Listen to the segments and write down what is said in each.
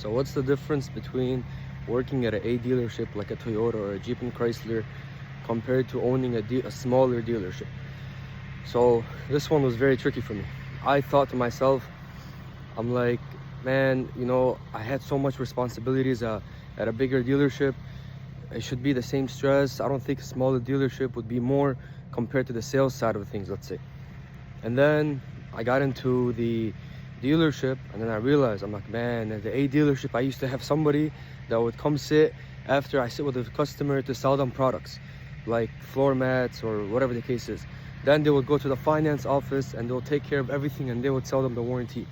So what's the difference between working at a dealership like a Toyota or a Jeep and Chrysler compared to owning a smaller dealership? So this one was very tricky for me. I thought to myself, I'm like, man, I had so much responsibilities at a bigger dealership. It should be the same stress. I don't think a smaller dealership would be more compared to the sales side of things, let's say. And then I got into the dealership, and then I realized, I'm like, man, at the A dealership, I used to have somebody that would come sit after I sit with the customer to sell them products like floor mats or whatever the case is. Then they would go to the finance office and they'll take care of everything, and they would sell them the warranty.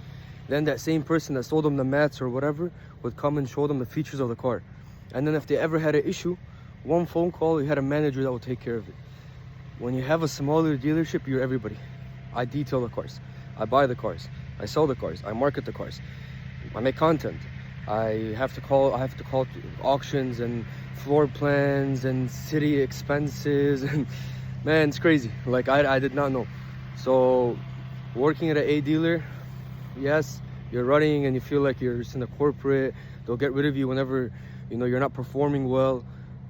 Then that same person that sold them the mats or whatever would come and show them the features of the car. And then if they ever had an issue, one phone call, you had a manager that would take care of it. When you have a smaller dealership, you're everybody. I detail the cars, I buy the cars, I sell the cars, I market the cars, I make content. I have to call auctions and floor plans and city expenses, and man, it's crazy. Like I did not know. So working at an A dealer, yes, you're running and you feel like you're just in a corporate. They'll get rid of you whenever you're not performing well.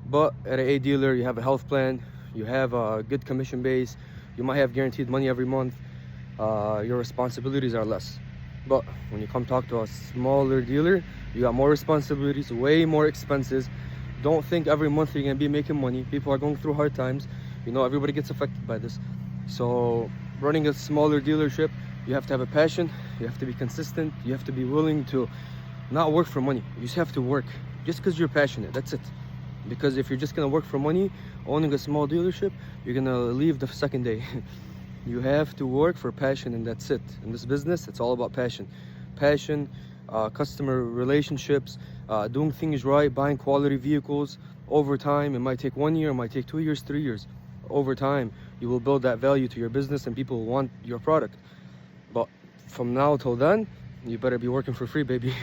But at an A dealer, you have a health plan, you have a good commission base, you might have guaranteed money every month. Your responsibilities are less. But when you come talk to a smaller dealer, you got more responsibilities, way more expenses. Don't think every month you're gonna be making money. People are going through hard times. Everybody gets affected by this. So running a smaller dealership, you have to have a passion, you have to be consistent, you have to be willing to not work for money. You just have to work just because you're passionate. That's it. Because if you're just gonna work for money owning a small dealership, you're gonna leave the second day. You have to work for passion, and that's it. In this business, it's all about passion. Customer relationships, doing things right, buying quality vehicles. Over time, it might take 1 year, it might take 2 years, 3 years. Over time, you will build that value to your business and people will want your product. But from now till then, you better be working for free, baby.